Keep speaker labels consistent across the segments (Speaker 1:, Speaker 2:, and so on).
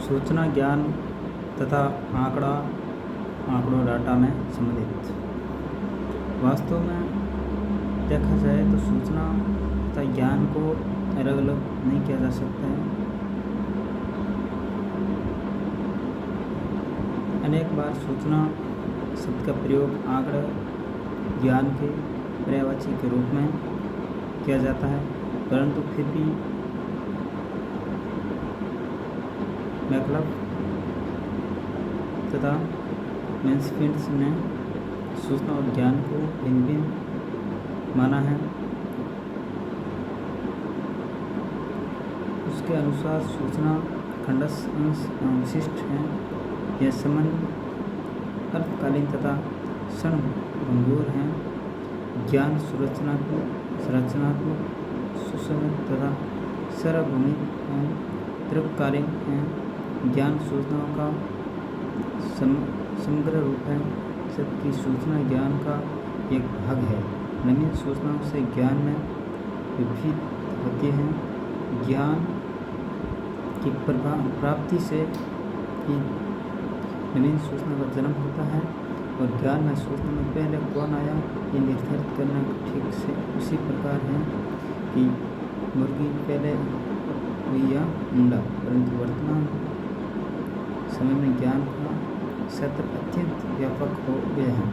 Speaker 1: सूचना ज्ञान तथा आंकड़ों डाटा में सम्मिलित। वास्तव में देखा जाए तो सूचना तथा ज्ञान को अलग अलग नहीं किया जा सकता है। अनेक बार सूचना शब्द का प्रयोग आंकड़ा ज्ञान के पर्यायवाची के रूप में किया जाता है, परंतु फिर भी मैकलफ तथा मैन्सफील्ड ने सूचना और ज्ञान को भिन्न भिन्न माना है। उसके अनुसार सूचना खंडस अंश विशिष्ट है। यह संबंध अल्पकालीन तथा क्षणभंगुर हैं। ज्ञान संरचनात्मक सुसंगत तथा सार्वभौमिक हैं, दीर्घकालीन हैं। ज्ञान सूचनाओं का समग्र रूप है, जबकि सूचना ज्ञान का एक भाग है। नवीन सूचनाओं से ज्ञान में विभेद होते हैं। ज्ञान की प्राप्ति से ही नवीन सूचना का जन्म होता है, और ज्ञान में सूचना में पहले कौन आया ये निर्धारित करना ठीक से उसी प्रकार है कि मुर्गी पहले हुई या अंडा। परंतु वर्तमान समय में ज्ञान का क्षेत्र अत्यंत व्यापक हो गया है।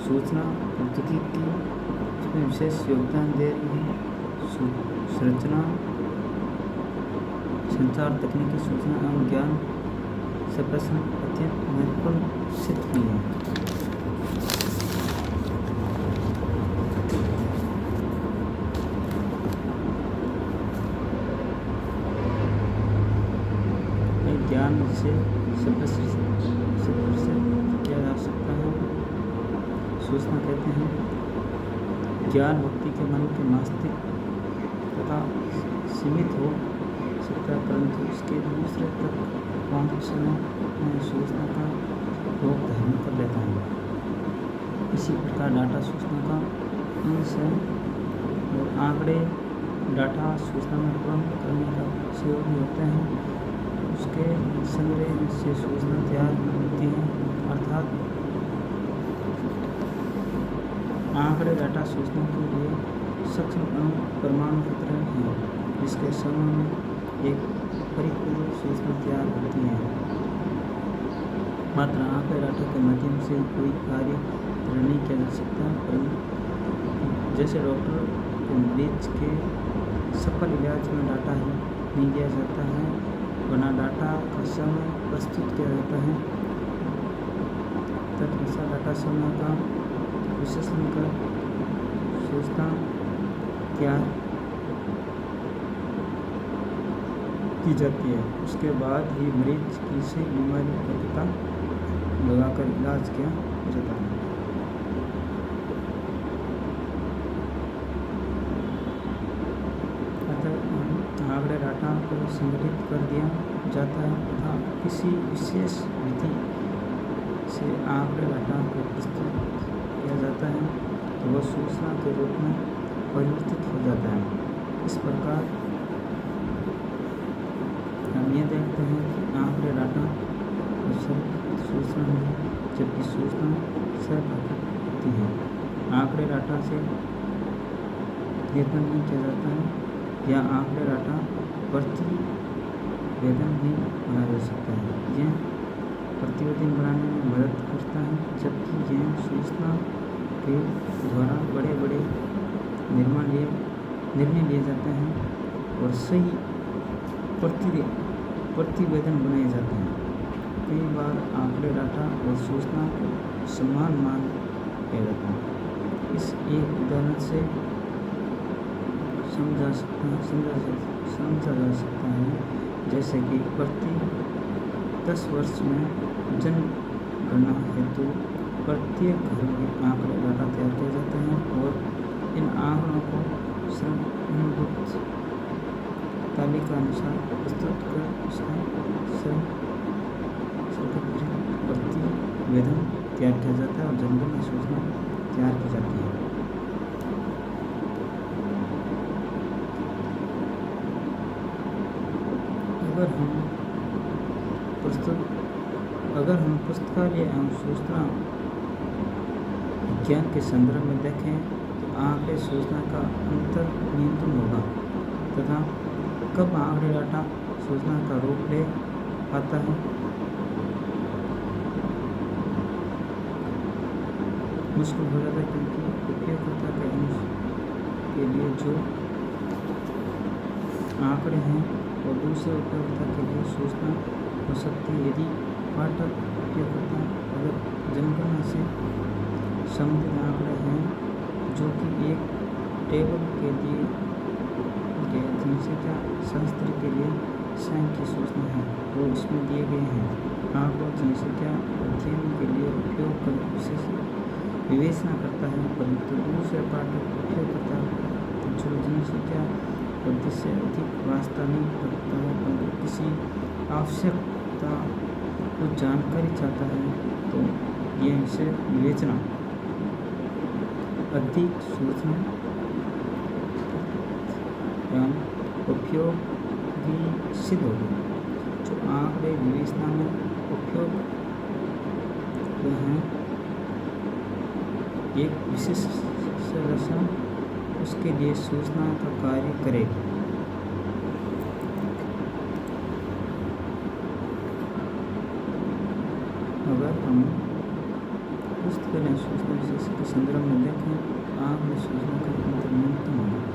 Speaker 1: सूचना प्रौद्योगिकी इसमें विशेष योगदान दे रही है। संरचना संचार तकनीकी सूचना एवं ज्ञान संप्रेषण अत्यंत महत्वपूर्ण सिद्ध हुई है। ज्ञान से संप्रेषित किया जा सकता है। सूचना कहते हैं ज्ञान व्यक्ति के मन के मस्तिष्क तथा सीमित हो सकता है, परंतु उसके दूसरे तक पहुँचने में सूचना का रूप धारण कर लेता है। इसी प्रकार डाटा सूचना का अंश है, और आंकड़े डाटा सूचना में पूर्ण करने का सहयोगी होते हैं। उसके संग्रह से सूचना तैयार होती है, अर्थात आंकड़े डाटा सूचना के लिए सक्षम परमाणु की तरह है, जिसके समूह में एक परिपूर्ण सूचना तैयार होती है। मात्र आंकड़े डाटा के माध्यम से कोई कार्य नहीं किया जा सकता, परंतु जैसे डॉक्टर को मरीज के सफल इलाज में डाटा ही नहीं दिया जाता है, वरना डाटा का समय प्रस्तुत किया जाता है, तदनुसार डाटा समय का विश्लेषण कर सूचना तैयार की जाती है। उसके बाद ही मरीज की से बीमारी का पता लगाकर इलाज किया जाता है। आंकड़े डाटा को संगठित कर दिया जाता है तथा किसी विशेष विधि से आंकड़े डाटा को प्रस्तुत किया जाता है, तो वह सूचना के रूप में परिवर्तित हो जाता है। इस प्रकार हम ये देखते हैं कि आंकड़े डाटा सूचना है, जबकि सूचना सर्वव्यापक होती है। आंकड़े डाटा से निर्भर नहीं किया जाता है, या आंकड़े डाटा प्रतिवेदन भी बनाया जा सकता है। यह प्रतिवेदन बनाने में मदद करता है, जबकि यह सूचना के द्वारा बड़े बड़े निर्णय लिए जाते हैं और सही प्रतिवेदन बनाए जाते हैं। कई बार आंकड़े डाटा और सूचना को समान मान किया जाता है। इस एक उदाहरण से समझा जा सकता है, जैसे कि प्रति 10 वर्ष में जनगणना हेतु प्रत्येक घर में आंकड़े डाटा तैयार किया जाता है, और इन आंकड़ों को श्रेणीबद्ध तालिका अनुसार प्रस्तुत कर उसका प्रतिवेदन तैयार किया जाता है और जनगणना सूचना तैयार की जाती है। अगर हम प्रस्तुत अगर हम पुस्तकालय एवं सूचना विज्ञान के संदर्भ में देखें तो आंकड़े सूचना का अंतर नियंत्रण होगा तथा कब आंकड़े डाटा सूचना का रूप ले आता है मुश्किल हो जाता है, क्योंकि उपयोगकर्ता के लिए जो आंकड़े हैं और दूसरे उपयोगकर्ता के लिए सूचना हो सकती है। यदि पाठक उपयोगकर्ता अगर जनगणना से संबंधित आंकड़े हैं जो कि एक टेबल के लिए जनसंख्या शास्त्र के लिए सांख्यिकी सूचना है वो इसमें दिए गए हैं। आंकड़ों जनसंख्या अध्ययन के लिए उपयोग कर विशेष विवेचना करता है, परंतु दूसरे पाठक उपयोगकर्ता जो जनसंख्या वृद्धि से अधिक वास्ता नहीं रखता है परंतु किसी आवश्यकता को जानकारी चाहता है तो यह इसे विवेचना अधिक सूचना एवं उपयोगी सिद्ध होगी। जो आंकड़े विवेचना में उपयोग हैं एक विशिष्ट संरचना उसके लिए सूचना का कार्य करेगी। अगर हम पुस्तकालय सूचना विशेष के संदर्भ में देखें आंकड़े सूचना का अंतर न्यूनतम होगा।